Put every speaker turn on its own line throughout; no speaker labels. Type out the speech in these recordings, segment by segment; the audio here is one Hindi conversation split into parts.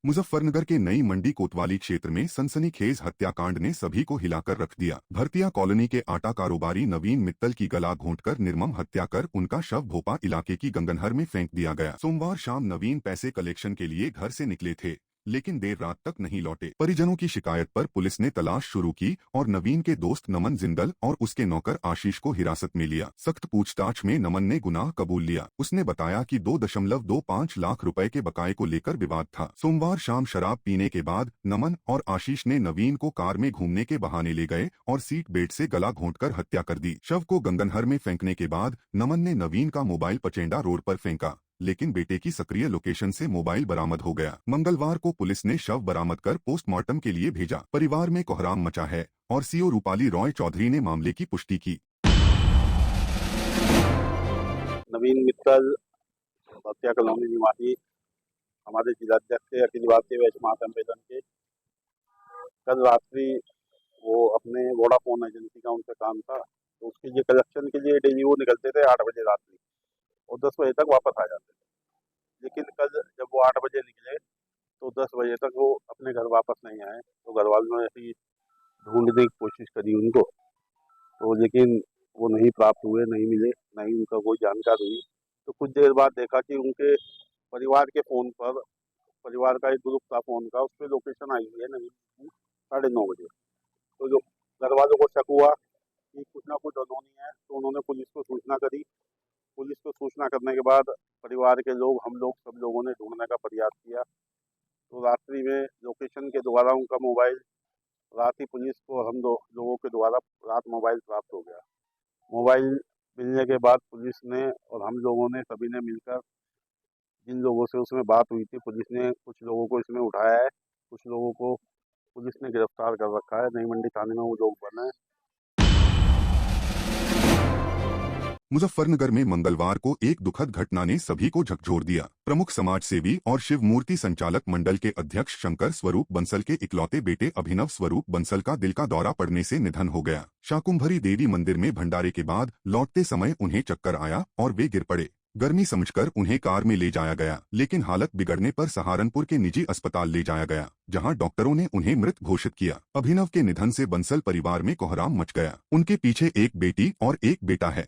मुजफ्फरनगर के नई मंडी कोतवाली क्षेत्र में सनसनीखेज हत्याकांड ने सभी को हिलाकर रख दिया। भरतिया कॉलोनी के आटा कारोबारी नवीन मित्तल की गला घोंटकर निर्मम हत्या कर उनका शव भोपा इलाके की गंगनहर में फेंक दिया गया। सोमवार शाम नवीन पैसे कलेक्शन के लिए घर से निकले थे, लेकिन देर रात तक नहीं लौटे। परिजनों की शिकायत पर पुलिस ने तलाश शुरू की और नवीन के दोस्त नमन जिंदल और उसके नौकर आशीष को हिरासत में लिया। सख्त पूछताछ में नमन ने गुनाह कबूल लिया। उसने बताया कि 2.25 लाख रुपए के बकाये को लेकर विवाद था। सोमवार शाम शराब पीने के बाद नमन और आशीष ने नवीन को कार में घूमने के बहाने ले गए और सीट बेल्ट से गला घोंटकर हत्या कर दी। शव को गंगनहर में फेंकने के बाद नमन ने नवीन का मोबाइल पचेंडा रोड पर फेंका, लेकिन बेटे की सक्रिय लोकेशन से मोबाइल बरामद हो गया। मंगलवार को पुलिस ने शव बरामद कर पोस्टमार्टम के लिए भेजा। परिवार में कोहराम मचा है और सीओ रूपाली रॉय चौधरी ने मामले की पुष्टि की।
नवीन मित्तल भरतिया कॉलोनी निवासी हमारे जिलाध्यक्ष अखिल भारतीय वैश्य महासम्मेलन के कल रात्रि वो अपने वोडाफोन एजेंसी का उनका काम था, तो उसके लिए कलेक्शन के लिए डेली वो निकलते थे 8 बजे रात्रि और 10 बजे तक वापस आ जाते थे। लेकिन कल जब वो 8 बजे निकले तो 10 बजे तक वो अपने घर वापस नहीं आए। तो घर वालों ने ऐसी ढूंढने की कोशिश करी उनको, तो लेकिन वो नहीं प्राप्त हुए, नहीं मिले, नहीं उनका कोई जानकारी हुई। तो कुछ देर बाद देखा कि उनके परिवार के फ़ोन पर, परिवार का एक ग्रुप था फ़ोन का, उस पर लोकेशन आई हुई है नवीन की 9:30 बजे। तो जो घर वालों को शक हुआ कि कुछ ना कुछ अनहोनी है, तो उन्होंने पुलिस को सूचना करी। पुलिस को सूचना करने के बाद परिवार के लोग, हम लोग, सब लोगों ने ढूंढने का प्रयास किया। तो रात्रि में लोकेशन के द्वारा उनका मोबाइल, रात ही पुलिस को हम लोगों के द्वारा रात मोबाइल प्राप्त हो गया। मोबाइल मिलने के बाद पुलिस ने और हम लोगों ने सभी ने मिलकर, जिन लोगों से उसमें बात हुई थी, पुलिस ने कुछ लोगों को इसमें उठाया है, कुछ लोगों को पुलिस ने गिरफ्तार कर रखा है। नई मंडी थाने में वो लोग बने हैं।
मुजफ्फरनगर में मंगलवार को एक दुखद घटना ने सभी को झकझोर दिया। प्रमुख समाज सेवी और शिव मूर्ति संचालक मंडल के अध्यक्ष शंकर स्वरूप बंसल के इकलौते बेटे अभिनव स्वरूप बंसल का दिल का दौरा पड़ने से निधन हो गया। शाकुंभरी देवी मंदिर में भंडारे के बाद लौटते समय उन्हें चक्कर आया और वे गिर पड़े। गर्मी समझकर उन्हें कार में ले जाया गया, लेकिन हालत बिगड़ने पर सहारनपुर के निजी अस्पताल ले जाया गया, जहां डॉक्टरों ने उन्हें मृत घोषित किया। अभिनव के निधन से बंसल परिवार में कोहराम मच गया। उनके पीछे एक बेटी और एक बेटा है।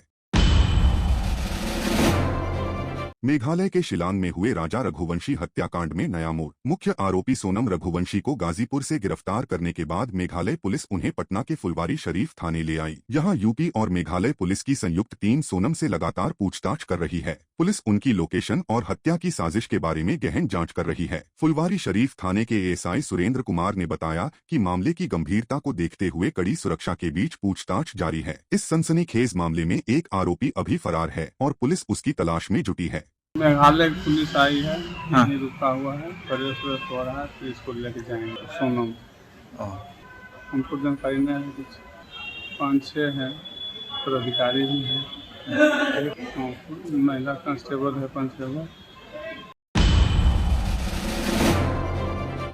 मेघालय के शिलांग में हुए राजा रघुवंशी हत्याकांड में नया मोड़। मुख्य आरोपी सोनम रघुवंशी को गाजीपुर से गिरफ्तार करने के बाद मेघालय पुलिस उन्हें पटना के फुलवारी शरीफ थाने ले आई। यहां यूपी और मेघालय पुलिस की संयुक्त टीम सोनम से लगातार पूछताछ कर रही है। पुलिस उनकी लोकेशन और हत्या की साजिश के बारे में गहन जांच कर रही है। फुलवारी शरीफ थाने के एएसआई सुरेंद्र कुमार ने बताया कि मामले की गंभीरता को देखते हुए कड़ी सुरक्षा के बीच पूछताछ जारी है। इस सनसनीखेज मामले में एक आरोपी अभी फरार है और पुलिस उसकी तलाश में जुटी है।
मेघालय की पुलिस आई है, यहीं रुका हुआ है, प्रवेश हो रहा है, तो इसको लेके जाएंगे। सोनम हमको जानकारी नहीं है, कुछ 5-6 हैं, पदाधिकारी भी हैं, महिला कांस्टेबल है, कांस्टेबल।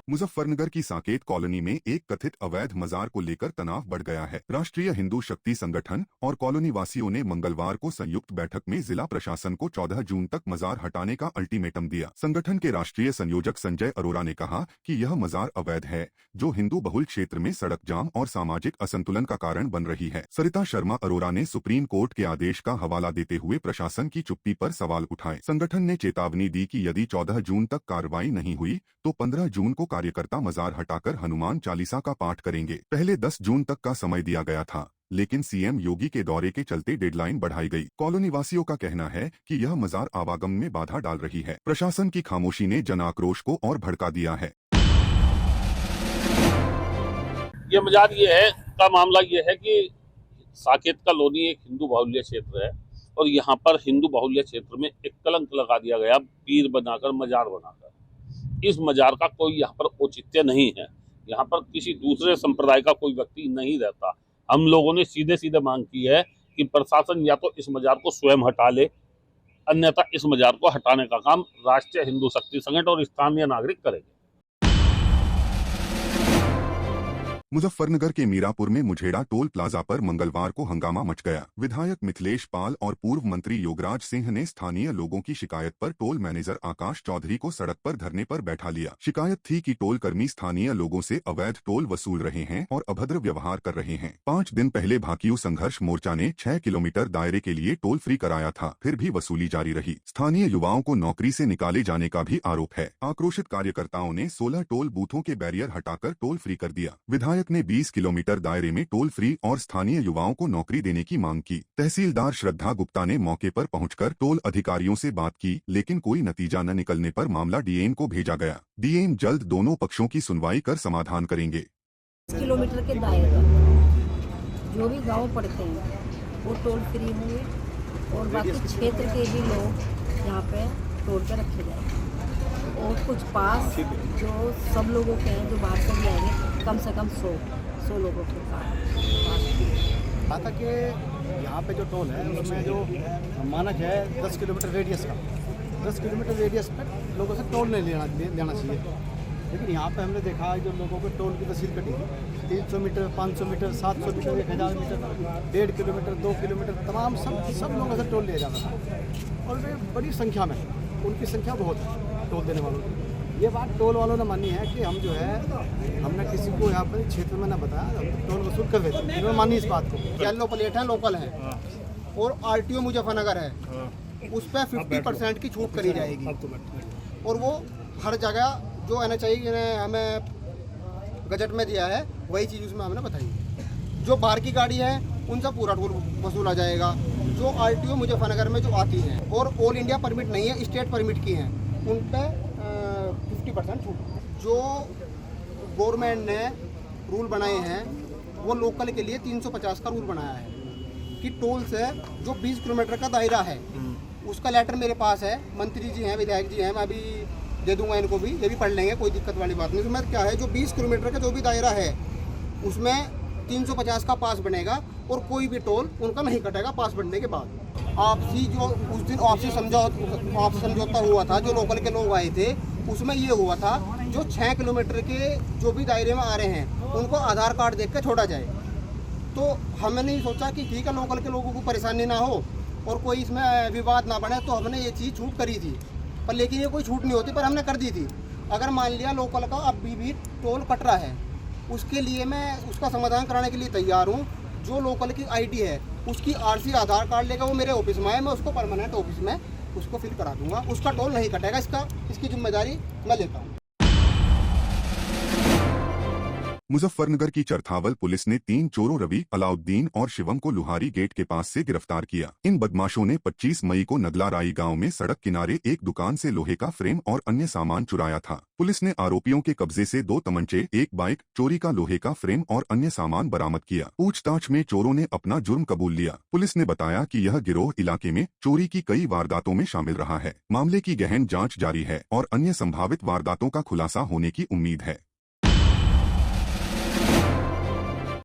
मुजफ्फरनगर की साकेत कॉलोनी में एक कथित अवैध मजार को लेकर तनाव बढ़ गया है। राष्ट्रीय हिंदू शक्ति संगठन और कॉलोनी वासियों ने मंगलवार को संयुक्त बैठक में जिला प्रशासन को 14 जून तक मजार हटाने का अल्टीमेटम दिया। संगठन के राष्ट्रीय संयोजक संजय अरोरा ने कहा कि यह मजार अवैध है, जो हिंदू बहुल क्षेत्र में सड़क जाम और सामाजिक असंतुलन का कारण बन रही है। सरिता शर्मा अरोरा ने सुप्रीम कोर्ट के आदेश का हवाला देते हुए प्रशासन की चुप्पी पर सवाल उठाए। संगठन ने चेतावनी दी कि यदि 14 जून तक कार्रवाई नहीं हुई तो 15 जून को कार्यकर्ता मजार हटाकर हनुमान चालीसा का पाठ करेंगे। पहले 10 जून तक का समय दिया गया था, लेकिन सीएम योगी के दौरे के चलते डेडलाइन बढ़ाई गई। कॉलोनी वासियों का कहना है कि यह मजार आवागमन में बाधा डाल रही है। प्रशासन की खामोशी ने जन आक्रोश को और भड़का दिया है।
ये मजार का मामला ये है कि साकेत कॉलोनी एक हिंदू बाहुल्य क्षेत्र है और यहाँ पर हिंदू बाहुल्य क्षेत्र में एक कलंक लगा दिया गया, पीर बनाकर, मजार बनाकर। इस मजार का कोई यहाँ पर औचित्य नहीं है। यहाँ पर किसी दूसरे संप्रदाय का कोई व्यक्ति नहीं रहता। हम लोगों ने सीधे सीधे मांग की है कि प्रशासन या तो इस मजार को स्वयं हटा ले, अन्यथा इस मजार को हटाने का काम राष्ट्रीय हिंदू शक्ति संगठन और स्थानीय नागरिक करेंगे।
मुजफ्फरनगर के मीरापुर में मुझेड़ा टोल प्लाजा पर मंगलवार को हंगामा मच गया। विधायक मिथिलेश पाल और पूर्व मंत्री योगराज सिंह ने स्थानीय लोगों की शिकायत पर टोल मैनेजर आकाश चौधरी को सड़क पर धरने पर बैठा लिया। शिकायत थी कि टोल कर्मी स्थानीय लोगों से अवैध टोल वसूल रहे हैं और अभद्र व्यवहार कर रहे हैं। 5 दिन पहले भाकियू संघर्ष मोर्चा ने 6 किलोमीटर दायरे के लिए टोल फ्री कराया था, फिर भी वसूली जारी रही। स्थानीय युवाओं को नौकरी से निकाले जाने का भी आरोप है। आक्रोशित कार्यकर्ताओं ने 16 टोल बूथों के बैरियर हटाकर टोल फ्री कर दिया। विधायक ने 20 किलोमीटर दायरे में टोल फ्री और स्थानीय युवाओं को नौकरी देने की मांग की। तहसीलदार श्रद्धा गुप्ता ने मौके पर पहुंचकर टोल अधिकारियों से बात की, लेकिन कोई नतीजा न निकलने पर मामला डीएम को भेजा गया। डीएम जल्द दोनों पक्षों की सुनवाई कर समाधान करेंगे।
किलोमीटर के दायरे में जो भी गांव पड़ते हैं वो टोल फ्री होंगे और बाकी क्षेत्र के भी लोग यहाँ पे टोल पे रखे जाएंगे और कुछ पास जो सब लोगों के हैं जो बाहर से भी आएंगे कम से कम 100 लोगों के पास।
बात है कि यहाँ पे जो टोल है उसमें जो मानक है 10 किलोमीटर रेडियस का, 10 किलोमीटर रेडियस पर लोगों से टोल नहीं लेना चाहिए। लेकिन यहाँ पे हमने देखा जो लोगों को टोल की रसीद कटी है 300 metre, 500 metre, 700 metre, 1000 metre, 1.5 kilometre, 2 kilometre, तमाम सब लोगों से टोल लिया जाता था और वे बड़ी संख्या में, उनकी संख्या बहुत है टोल देने वालों की। ये बात टोल वालों ने मानी है कि हम जो है हमने किसी को यहाँ पर क्षेत्र में ना बताया, हम टोल वसूल कर देते हैं। इन्होंने मानी इस बात को। येलो प्लेट है, लोकल है और आरटीओ मुजफ्फरनगर है, उस पर 50% की छूट करी जाएगी और वो हर जगह जो NHI ने हमें गजट में दिया है वही चीज़ उसमें हमने बताई। जो बाहर की गाड़ी है उनसे पूरा टोल वसूला जाएगा। जो आरटीओ मुजफ्फरनगर में जो आती हैं और ऑल इंडिया परमिट नहीं है, स्टेट परमिट की हैं, उन पर 50% छूट। जो गवर्नमेंट ने रूल बनाए हैं वो लोकल के लिए 350 का रूल बनाया है कि टोल से जो 20 किलोमीटर का दायरा है उसका लेटर मेरे पास है। मंत्री जी हैं, विधायक जी हैं, मैं अभी दे दूंगा इनको भी, ये भी पढ़ लेंगे, कोई दिक्कत वाली बात नहीं। उसमें क्या है, जो 20 किलोमीटर का जो भी दायरा है उसमें 350 का पास बनेगा और कोई भी टोल उनका नहीं कटेगा पास बनने के बाद। आपसी जो उस दिन आपसी समझौता हुआ था, जो लोकल के लोग आए थे, उसमें ये हुआ था जो 6 किलोमीटर के जो भी दायरे में आ रहे हैं उनको आधार कार्ड देख के छोड़ा जाए। तो हमने सोचा कि ठीक है, लोकल के लोगों को परेशानी ना हो और कोई इसमें विवाद ना बने, तो हमने ये चीज़ छूट करी थी। पर लेकिन ये कोई छूट नहीं होती, पर हमने कर दी थी। अगर मान लिया लोकल का अब भी टोल कट रहा है, उसके लिए मैं उसका समाधान कराने के लिए तैयार हूँ। जो लोकल की आईडी है उसकी RC आधार कार्ड लेकर वो मेरे ऑफिस में है, मैं उसको परमानेंट ऑफिस में उसको फिल करा दूंगा, उसका टोल नहीं कटेगा। इसकी जिम्मेदारी मैं लेता हूँ।
मुजफ्फरनगर की चरथावल पुलिस ने 3 चोरों रवि, अलाउद्दीन और शिवम को लुहारी गेट के पास से गिरफ्तार किया। इन बदमाशों ने 25 मई को नगलाराई गांव में सड़क किनारे एक दुकान से लोहे का फ्रेम और अन्य सामान चुराया था। पुलिस ने आरोपियों के कब्जे से 2 तमंचे, 1 बाइक, चोरी का लोहे का फ्रेम और अन्य सामान बरामद किया। पूछताछ में चोरों ने अपना जुर्म कबूल लिया। पुलिस ने बताया कि यह गिरोह इलाके में चोरी की कई वारदातों में शामिल रहा है। मामले की गहन जाँच जारी है और अन्य संभावित वारदातों का खुलासा होने की उम्मीद है।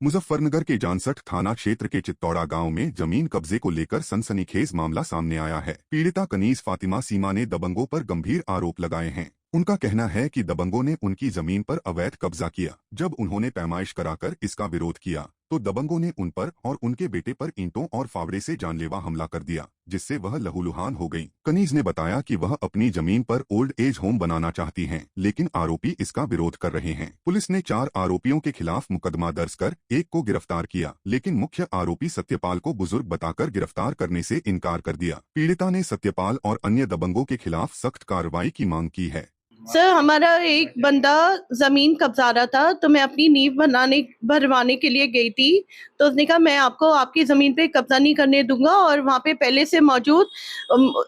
मुजफ्फरनगर के जानसठ थाना क्षेत्र के चित्तौड़ा गांव में जमीन कब्जे को लेकर सनसनीखेज मामला सामने आया है। पीड़िता कनीज फातिमा सीमा ने दबंगों पर गंभीर आरोप लगाए हैं। उनका कहना है कि दबंगों ने उनकी जमीन पर अवैध कब्जा किया। जब उन्होंने पैमाइश कराकर इसका विरोध किया तो दबंगों ने उन पर और उनके बेटे पर ईंटों और फावड़े से जानलेवा हमला कर दिया, जिससे वह लहूलुहान हो गईं। कनीज ने बताया कि वह अपनी जमीन पर ओल्ड एज होम बनाना चाहती हैं, लेकिन आरोपी इसका विरोध कर रहे हैं। पुलिस ने 4 आरोपियों के खिलाफ मुकदमा दर्ज कर एक को गिरफ्तार किया, लेकिन मुख्य आरोपी सत्यपाल को बुजुर्ग बताकर गिरफ्तार करने से इनकार कर दिया। पीड़िता ने सत्यपाल और अन्य दबंगों के खिलाफ सख्त कार्रवाई की मांग की है।
सर, हमारा एक बंदा जमीन कब्जा रहा था, तो मैं अपनी नींव भरवाने के लिए गई थी, तो उसने कहा मैं आपको आपकी जमीन पे कब्जा नहीं करने दूंगा, और वहाँ पे पहले से मौजूद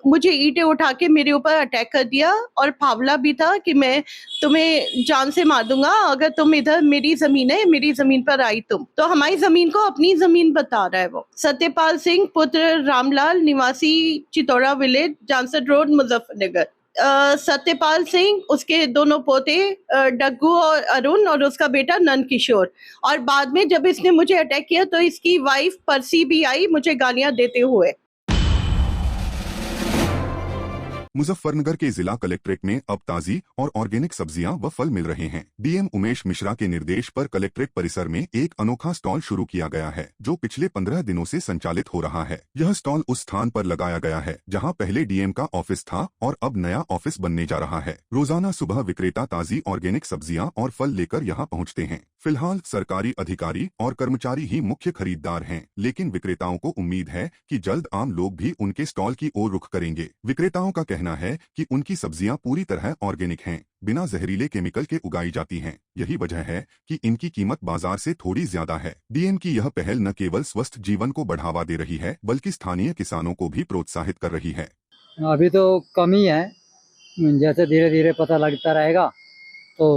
मुझे ईंटें उठा के मेरे ऊपर अटैक कर दिया और फावला भी था कि मैं तुम्हें जान से मार दूंगा अगर तुम इधर, मेरी जमीन है, मेरी जमीन पर आई तुम। तो हमारी जमीन को अपनी जमीन बता रहा है वो। सत्यपाल सिंह पुत्र रामलाल, निवासी चितौड़ा विलेज, जानसठ रोड, मुजफ्फरनगर। सत्यपाल सिंह, उसके दोनों पोते डग्गू और अरुण, और उसका बेटा नंद किशोर। और बाद में जब इसने मुझे अटैक किया तो इसकी वाइफ परसी भी आई मुझे गालियां देते हुए।
मुजफ्फरनगर के जिला कलेक्ट्रेट में अब ताजी और ऑर्गेनिक सब्जियां व फल मिल रहे हैं। डीएम उमेश मिश्रा के निर्देश पर कलेक्ट्रेट परिसर में एक अनोखा स्टॉल शुरू किया गया है, जो पिछले 15 दिनों से संचालित हो रहा है। यह स्टॉल उस स्थान पर लगाया गया है जहां पहले डीएम का ऑफिस था और अब नया ऑफिस बनने जा रहा है। रोजाना सुबह विक्रेता ताजी ऑर्गेनिक सब्जियां और फल लेकर यहां पहुंचते हैं। फिलहाल सरकारी अधिकारी और कर्मचारी ही मुख्य खरीदार हैं, लेकिन विक्रेताओं को उम्मीद है कि जल्द आम लोग भी उनके स्टॉल की ओर रुख करेंगे। विक्रेताओं का कहना है कि उनकी सब्जियां पूरी तरह ऑर्गेनिक हैं, बिना जहरीले केमिकल के उगाई जाती हैं। यही वजह है कि इनकी कीमत बाजार से थोड़ी ज्यादा है। डीएम की यह पहल न केवल स्वस्थ जीवन को बढ़ावा दे रही है, बल्कि स्थानीय किसानों को भी प्रोत्साहित कर रही है।
अभी तो कमी है, जैसे धीरे धीरे पता लगता रहेगा तो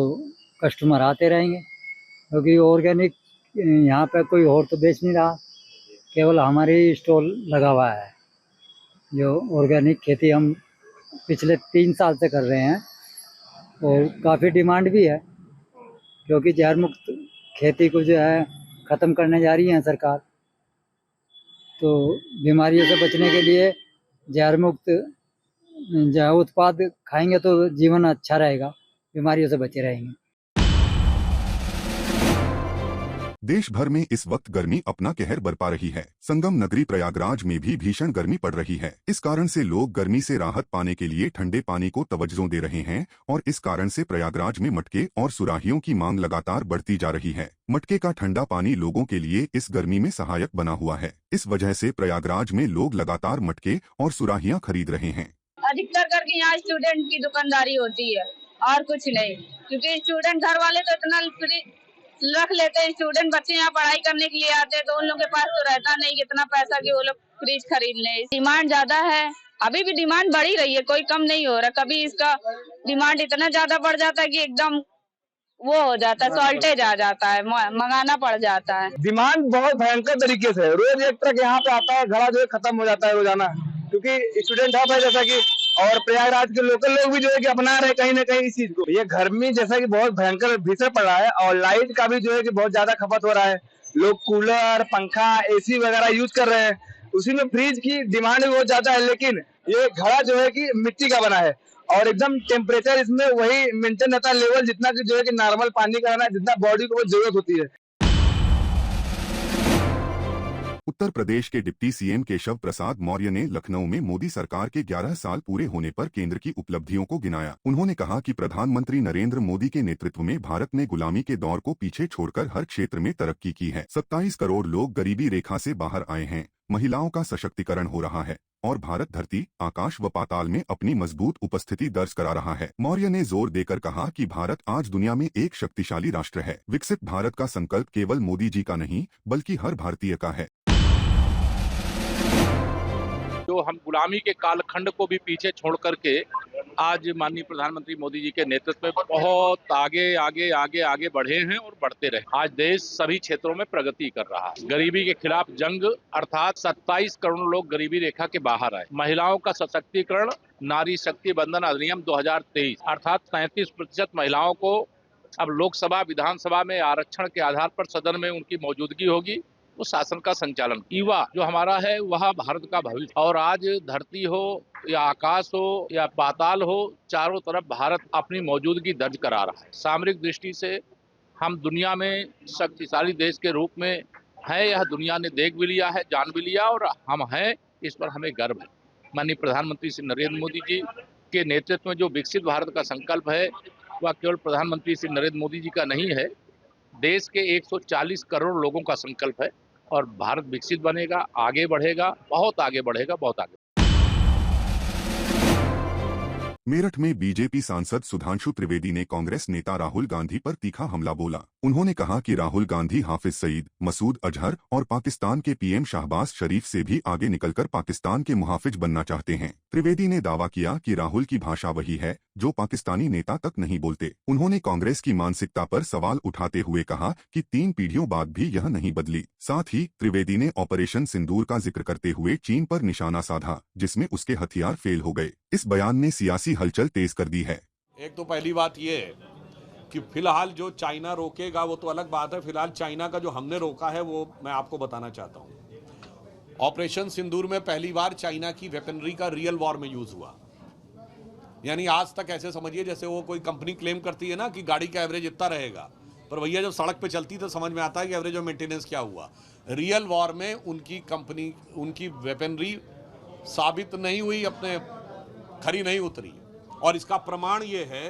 कस्टमर आते रहेंगे, क्योंकि ऑर्गेनिक यहाँ पे कोई और तो बेच नहीं रहा, केवल हमारी स्टॉल लगा हुआ है। जो ऑर्गेनिक खेती हम पिछले 3 साल से कर रहे हैं और काफ़ी डिमांड भी है, क्योंकि जहर मुक्त खेती को जो है ख़त्म करने जा रही है सरकार। तो बीमारियों से बचने के लिए जहर मुक्त जो उत्पाद खाएंगे तो जीवन अच्छा रहेगा, बीमारियों से बचे रहेंगे।
देश भर में इस वक्त गर्मी अपना कहर बरपा रही है। संगम नगरी प्रयागराज में भी भीषण गर्मी पड़ रही है। इस कारण से लोग गर्मी से राहत पाने के लिए ठंडे पानी को तवज्जो दे रहे हैं और इस कारण से प्रयागराज में मटके और सुराहियों की मांग लगातार बढ़ती जा रही है। मटके का ठंडा पानी लोगों के लिए इस गर्मी में सहायक बना हुआ है। इस वजह से प्रयागराज में लोग लगातार मटके और सुराहियां खरीद रहे हैं।
अधिकतर करके यहाँ स्टूडेंट की दुकानदारी होती है और कुछ नहीं, क्योंकि स्टूडेंट घर वाले तो इतना रख लेते हैं। स्टूडेंट बच्चे यहाँ पढ़ाई करने के लिए आते हैं तो उन लोगों के पास तो रहता नहीं कितना पैसा कि वो लोग फ्रिज खरीद लें। डिमांड ज्यादा है, अभी भी डिमांड बढ़ी रही है, कोई कम नहीं हो रहा। कभी इसका डिमांड इतना ज्यादा बढ़ जाता है कि एकदम वो हो जाता है, शॉर्टेज आ जाता है, मंगाना पड़ जाता है।
डिमांड बहुत भयंकर तरीके से, रोज एक ट्रक यहाँ पे आता है, घड़ा जो है खत्म हो जाता है रोजाना, क्योंकि स्टूडेंट हब है जैसा कि, और प्रयागराज के लोकल लोग भी जो है कि अपना रहे कहीं ना कहीं इस चीज को। ये गर्मी जैसा कि बहुत भयंकर भीषण पड़ रहा है और लाइट का भी जो है कि बहुत ज्यादा खपत हो रहा है। लोग कूलर, पंखा, एसी वगैरह यूज कर रहे हैं, उसी में फ्रिज की डिमांड भी बहुत ज्यादा है। लेकिन ये घड़ा जो है कि मिट्टी का बना है और एकदम टेम्परेचर इसमें वही मेंटेन रहता है, लेवल जितना कि जो है कि नॉर्मल पानी का रहना है, जितना बॉडी को जरूरत होती है।
उत्तर प्रदेश के डिप्टी सीएम केशव प्रसाद मौर्य ने लखनऊ में मोदी सरकार के 11 साल पूरे होने पर केंद्र की उपलब्धियों को गिनाया। उन्होंने कहा कि प्रधानमंत्री नरेंद्र मोदी के नेतृत्व में भारत ने गुलामी के दौर को पीछे छोड़कर हर क्षेत्र में तरक्की की है। 27 करोड़ लोग गरीबी रेखा से बाहर आए हैं, महिलाओं का सशक्तिकरण हो रहा है और भारत धरती, आकाश व पाताल में अपनी मजबूत उपस्थिति दर्ज करा रहा है। मौर्य ने जोर देकर कहा कि भारत आज दुनिया में एक शक्तिशाली राष्ट्र है। विकसित भारत का संकल्प केवल मोदी जी का नहीं, बल्कि हर भारतीय का है।
जो हम गुलामी के कालखंड को भी पीछे छोड़ करके आज माननीय प्रधानमंत्री मोदी जी के नेतृत्व में बहुत आगे बढ़े हैं और बढ़ते रहे। आज देश सभी क्षेत्रों में प्रगति कर रहा है। गरीबी के खिलाफ जंग अर्थात 27 करोड़ लोग गरीबी रेखा के बाहर आए। महिलाओं का सशक्तिकरण, नारी शक्ति बंधन अधिनियम 2023 अर्थात 37% महिलाओं को अब लोकसभा, विधानसभा में आरक्षण के आधार पर सदन में उनकी मौजूदगी होगी। वो शासन का संचालन, युवा जो हमारा है वह भारत का भविष्य। और आज धरती हो या आकाश हो या पाताल हो, चारों तरफ भारत अपनी मौजूदगी दर्ज करा रहा है। सामरिक दृष्टि से हम दुनिया में शक्तिशाली देश के रूप में हैं, यह दुनिया ने देख भी लिया है, जान भी लिया और हम हैं, इस पर हमें गर्व है। माननीय प्रधानमंत्री श्री नरेंद्र मोदी जी के नेतृत्व में जो विकसित भारत का संकल्प है वह केवल प्रधानमंत्री श्री नरेंद्र मोदी जी का नहीं है, देश के 140 करोड़ लोगों का संकल्प है और भारत विकसित बनेगा, आगे बढ़ेगा, बहुत आगे बढ़ेगा, बहुत आगे।
मेरठ में बीजेपी सांसद सुधांशु त्रिवेदी ने कांग्रेस नेता राहुल गांधी पर तीखा हमला बोला। उन्होंने कहा कि राहुल गांधी हाफिज सईद, मसूद अजहर और पाकिस्तान के पीएम शहबाज शरीफ से भी आगे निकलकर पाकिस्तान के मुहाफिज बनना चाहते हैं। त्रिवेदी ने दावा किया कि राहुल की भाषा वही है जो पाकिस्तानी नेता तक नहीं बोलते। उन्होंने कांग्रेस की मानसिकता पर सवाल उठाते हुए कहा कि 3 पीढ़ियों बाद भी यह नहीं बदली। साथ ही त्रिवेदी ने ऑपरेशन सिंदूर का जिक्र करते हुए चीन पर निशाना साधा, जिसमें उसके हथियार फेल हो गए। इस बयान ने सियासी हलचल तेज कर दी है।
एक तो पहली बात ये है कि फिलहाल जो चाइना रोकेगा वो तो अलग बात है। फिलहाल चाइना का जो हमने रोका है वो मैं आपको बताना चाहता हूँ। ऑपरेशन सिंदूर में पहली बार चाइना की वेपनरी का रियल वॉर में यूज हुआ। यानी आज तक ऐसे समझिए जैसे वो कोई कंपनी क्लेम करती है ना कि गाड़ी का एवरेज इतना रहेगा, पर भैया जब सड़क पे चलती तो समझ में आता है कि एवरेज ऑफ मेंटेनेंस क्या हुआ। रियल वॉर में उनकी कंपनी, उनकी वेपनरी साबित नहीं हुई, अपने खरी नहीं उतरी। और इसका प्रमाण ये है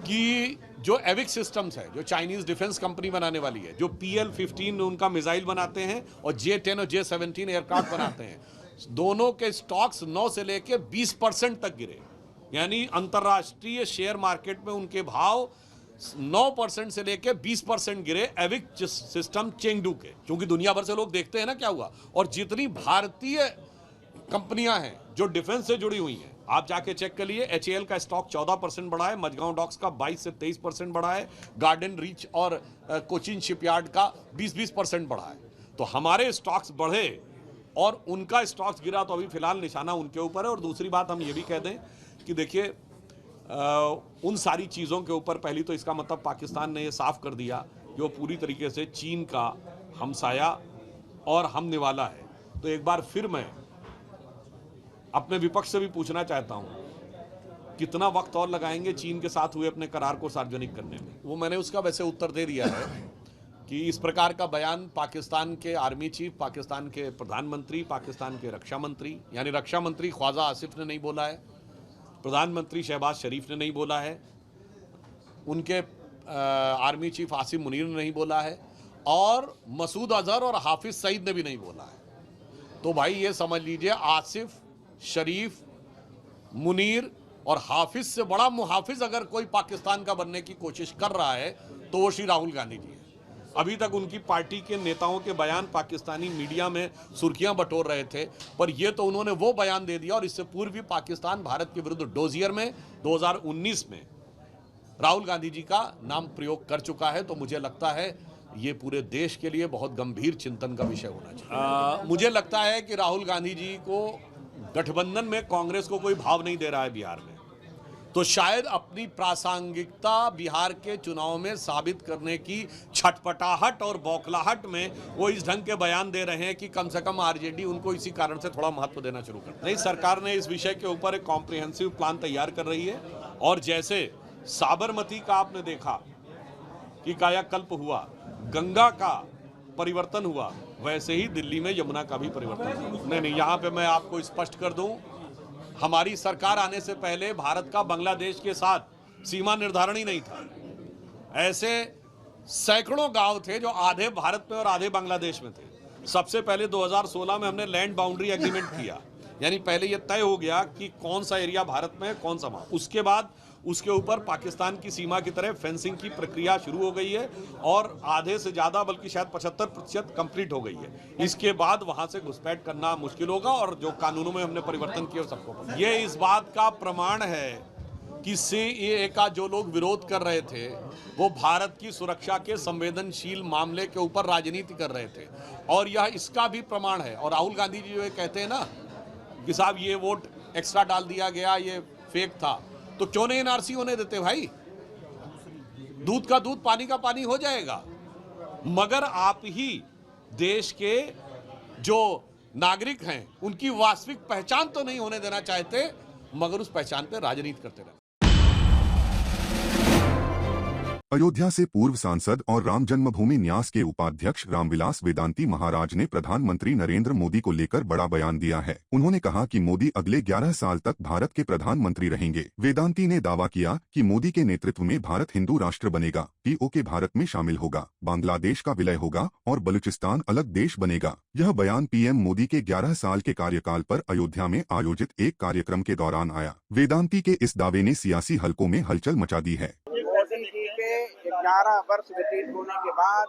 कि जो एविक सिस्टम्स है, जो चाइनीज डिफेंस कंपनी बनाने वाली है, जो PL-15 उनका मिसाइल बनाते हैं और J-10 और J-17 एयरक्राफ्ट बनाते हैं, दोनों के स्टॉक्स 9 से लेके 20% तक गिरे। यानी अंतर्राष्ट्रीय शेयर मार्केट में उनके भाव 9% से लेके 20% गिरे एविक सिस्टम चेंगडू के, क्योंकि दुनिया भर से लोग देखते हैं ना क्या हुआ। और जितनी भारतीय कंपनियां हैं जो डिफेंस से जुड़ी हुई हैं, आप जाके चेक कर लिए, HAL का स्टॉक 14% बढ़ा है, मझगांव डॉक्स का 22 से 23% बढ़ा है, गार्डन रीच और कोचिन शिपयार्ड का 20% बढ़ा है। तो हमारे स्टॉक्स बढ़े और उनका स्टॉक्स गिरा, तो अभी फिलहाल निशाना उनके ऊपर है। और दूसरी बात हम ये भी कह दें कि देखिए उन सारी चीज़ों के ऊपर पहली तो इसका मतलब पाकिस्तान ने ये साफ कर दिया कि वो पूरी तरीके से चीन का हमसाया और हम निवाला है। तो एक बार फिर मैं अपने विपक्ष से भी पूछना चाहता हूं, कितना वक्त और लगाएंगे चीन के साथ हुए अपने करार को सार्वजनिक करने में। वो मैंने उसका वैसे उत्तर दे दिया है कि इस प्रकार का बयान पाकिस्तान के आर्मी चीफ, पाकिस्तान के प्रधानमंत्री, पाकिस्तान के रक्षा मंत्री, यानी रक्षा मंत्री ख्वाजा आसिफ ने नहीं बोला है, प्रधानमंत्री शहबाज शरीफ ने नहीं बोला है, उनके आर्मी चीफ आसिम मुनीर ने नहीं बोला है, और मसूद अजहर और हाफिज सईद ने भी नहीं बोला है। तो भाई ये समझ लीजिए, आसिफ, शरीफ, मुनीर और हाफिज से बड़ा मुहाफिज अगर कोई पाकिस्तान का बनने की कोशिश कर रहा है तो वो श्री राहुल गांधी जी है। अभी तक उनकी पार्टी के नेताओं के बयान पाकिस्तानी मीडिया में सुर्खियां बटोर रहे थे, पर ये तो उन्होंने वो बयान दे दिया। और इससे पूर्व भी पाकिस्तान भारत के विरुद्ध डोजियर में 2019 में राहुल गांधी जी का नाम प्रयोग कर चुका है। तो मुझे लगता है ये पूरे देश के लिए बहुत गंभीर चिंतन का विषय होना चाहिए। मुझे लगता है कि राहुल गांधी जी को गठबंधन में कांग्रेस को कोई भाव नहीं दे रहा है बिहार में, तो शायद अपनी प्रासंगिकता बिहार के चुनाव में साबित करने की छटपटाहट और बौखलाहट में वो इस ढंग के बयान दे रहे हैं कि कम से कम आरजेडी उनको इसी कारण से थोड़ा महत्व देना शुरू कर। नहीं, सरकार ने इस विषय के ऊपर एक कॉम्प्रिहेंसिव प्लान तैयार कर रही है। और जैसे साबरमती का आपने देखा कि कायाकल्प हुआ, गंगा का परिवर्तन हुआ, वैसे ही दिल्ली में यमुना का भी परिवर्तन हुआ। नहीं, यहाँ पे मैं आपको स्पष्ट कर दूं, हमारी सरकार आने से पहले भारत का बांग्लादेश के साथ सीमा निर्धारण ही नहीं था। ऐसे सैकड़ों गांव थे जो आधे भारत में और आधे बांग्लादेश में थे। सबसे पहले 2016 में हमने लैंड बाउंड्री एग्रीमेंट किया, यानी पहले ये तय हो गया कि कौन सा एरिया भारत में है, कौन सा वहाँ। उसके बाद उसके ऊपर पाकिस्तान की सीमा की तरह फेंसिंग की प्रक्रिया शुरू हो गई है और आधे से ज़्यादा, बल्कि शायद 75% कंप्लीट हो गई है। इसके बाद वहाँ से घुसपैठ करना मुश्किल होगा और जो कानूनों में हमने परिवर्तन किए सबको। ये इस बात का प्रमाण है कि CAA का जो लोग विरोध कर रहे थे वो भारत की सुरक्षा के संवेदनशील मामले के ऊपर राजनीति कर रहे थे, और यह इसका भी प्रमाण है। और राहुल गांधी जी जो ये कहते हैं ना कि साहब ये वोट एक्स्ट्रा डाल दिया गया, ये फेक था, तो क्यों नहीं NRC होने देते भाई? दूध का दूध, पानी का पानी हो जाएगा। मगर आप ही देश के जो नागरिक हैं उनकी वास्तविक पहचान तो नहीं होने देना चाहते, मगर उस पहचान पे राजनीति करते रहते।
अयोध्या से पूर्व सांसद और राम जन्मभूमि न्यास के उपाध्यक्ष रामविलास वेदांती महाराज ने प्रधानमंत्री नरेंद्र मोदी को लेकर बड़ा बयान दिया है। उन्होंने कहा कि मोदी अगले 11 साल तक भारत के प्रधानमंत्री रहेंगे। वेदांती ने दावा किया कि मोदी के नेतृत्व में भारत हिंदू राष्ट्र बनेगा, POK भारत में शामिल होगा, बांग्लादेश का विलय होगा और बलूचिस्तान अलग देश बनेगा। यह बयान PM मोदी के 11 साल के कार्यकाल पर अयोध्या में आयोजित एक कार्यक्रम के दौरान आया। वेदांती के इस दावे ने सियासी हलकों में हलचल मचा दी है।
11 वर्ष व्यतीत होने के बाद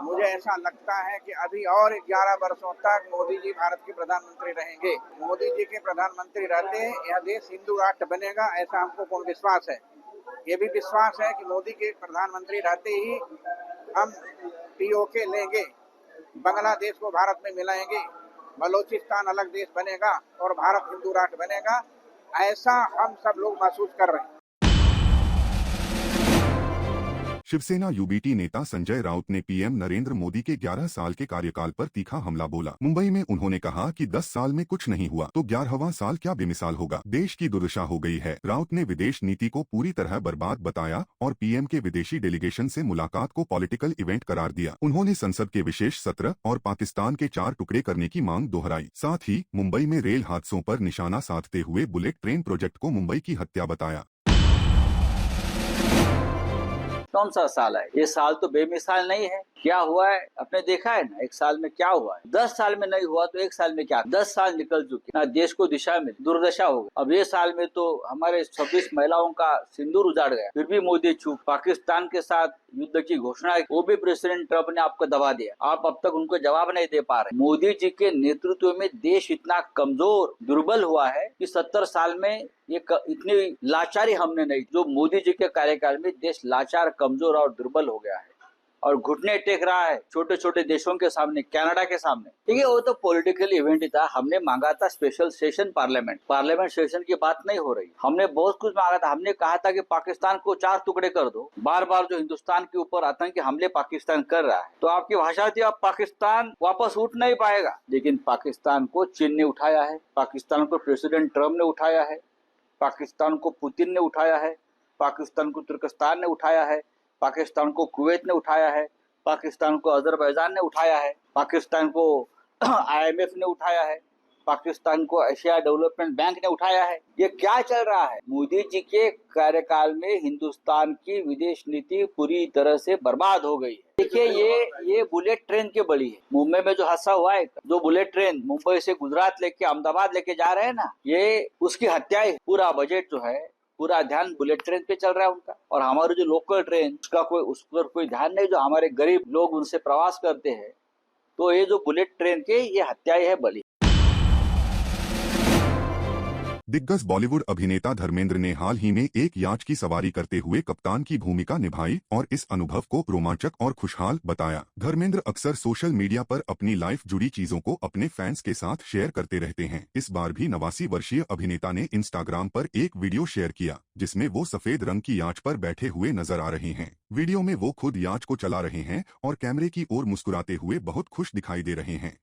मुझे ऐसा लगता है कि अभी और 11 वर्षों तक मोदी जी भारत के प्रधानमंत्री रहेंगे। मोदी जी के प्रधानमंत्री रहते यह देश हिंदू राष्ट्र बनेगा, ऐसा हमको पूर्ण विश्वास है। ये भी विश्वास है कि मोदी के प्रधानमंत्री रहते ही हम POK लेंगे, बांग्लादेश को भारत में मिलाएंगे, बलूचिस्तान अलग देश बनेगा और भारत हिंदू राष्ट्र बनेगा, ऐसा हम सब लोग महसूस कर रहे हैं।
शिवसेना यूबीटी नेता संजय राउत ने पीएम नरेंद्र मोदी के 11 साल के कार्यकाल पर तीखा हमला बोला। मुंबई में उन्होंने कहा कि 10 साल में कुछ नहीं हुआ तो 11वां साल क्या बेमिसाल होगा। देश की दुर्दशा हो गई है। राउत ने विदेश नीति को पूरी तरह बर्बाद बताया और पीएम के विदेशी डेलीगेशन से मुलाकात को पॉलिटिकल इवेंट करार दिया। उन्होंने संसद के विशेष सत्र और पाकिस्तान के 4 टुकड़े करने की मांग दोहराई। साथ ही मुंबई में रेल हादसों पर निशाना साधते हुए बुलेट ट्रेन प्रोजेक्ट को मुंबई की हत्या बताया।
कौन सा साल है ये? साल तो बेमिसाल नहीं है। क्या हुआ है आपने देखा है ना, एक साल में क्या हुआ है। 10 साल में नहीं हुआ तो एक साल में क्या। 10 साल निकल चुके ना, देश को दिशा में दुर्दशा हो गई। अब ये साल में तो हमारे 26 महिलाओं का सिंदूर उजाड़ गया, फिर भी मोदी चुप। पाकिस्तान के साथ युद्ध की घोषणा वो भी प्रेसिडेंट ट्रंप ने आपको दबा दिया। आप अब तक उनको जवाब नहीं दे पा रहे। मोदी जी के नेतृत्व में देश इतना कमजोर दुर्बल हुआ है कि 70 साल में ये इतनी लाचारी हमने नहीं। जो मोदी जी के कार्यकाल में देश लाचार, कमजोर और दुर्बल हो गया है और घुटने टेक रहा है छोटे छोटे देशों के सामने, कनाडा के सामने। ठीक है, वो तो पॉलिटिकल इवेंट ही था। हमने मांगा था स्पेशल सेशन पार्लियामेंट सेशन की बात नहीं हो रही। हमने बहुत कुछ मांगा था। हमने कहा था कि पाकिस्तान को 4 टुकड़े कर दो। बार बार जो हिंदुस्तान के ऊपर आतंकी हमले पाकिस्तान कर रहा है, तो आपकी भाषा थी अब पाकिस्तान वापस उठ नहीं पाएगा। लेकिन पाकिस्तान को चीन ने उठाया है, पाकिस्तान को प्रेसिडेंट ट्रंप ने उठाया है, पाकिस्तान को पुतिन ने उठाया है, पाकिस्तान को तुर्कस्तान ने उठाया है, पाकिस्तान को कुवैत ने उठाया है, पाकिस्तान को अजरबैजान ने उठाया है, पाकिस्तान को IMF ने उठाया है, पाकिस्तान को एशिया डेवलपमेंट बैंक ने उठाया है। ये क्या चल रहा है? मोदी जी के कार्यकाल में हिंदुस्तान की विदेश नीति पूरी तरह से बर्बाद हो गई है। देखिए, ये बुलेट ट्रेन के बड़ी है। मुंबई में जो हादसा हुआ है, जो बुलेट ट्रेन मुंबई से गुजरात लेके अहमदाबाद लेके जा रहे हैं ना, ये उसकी हत्या है। पूरा बजट जो है, पूरा ध्यान बुलेट ट्रेन पे चल रहा है उनका। और हमारे जो लोकल ट्रेन उस पर कोई ध्यान नहीं। जो हमारे गरीब लोग उनसे प्रवास करते हैं, तो ये जो बुलेट ट्रेन के ये हत्या है बली।
दिग्गज बॉलीवुड अभिनेता धर्मेंद्र ने हाल ही में एक याच की सवारी करते हुए कप्तान की भूमिका निभाई और इस अनुभव को रोमांचक और खुशहाल बताया। धर्मेंद्र अक्सर सोशल मीडिया पर अपनी लाइफ जुड़ी चीजों को अपने फैंस के साथ शेयर करते रहते हैं। इस बार भी 89 वर्षीय अभिनेता ने इंस्टाग्राम पर एक वीडियो शेयर किया, जिसमें वो सफेद रंग की याच पर बैठे हुए नजर आ रहे हैं। वीडियो में वो खुद याच को चला रहे हैं और कैमरे की ओर मुस्कुराते हुए बहुत खुश दिखाई दे रहे हैं।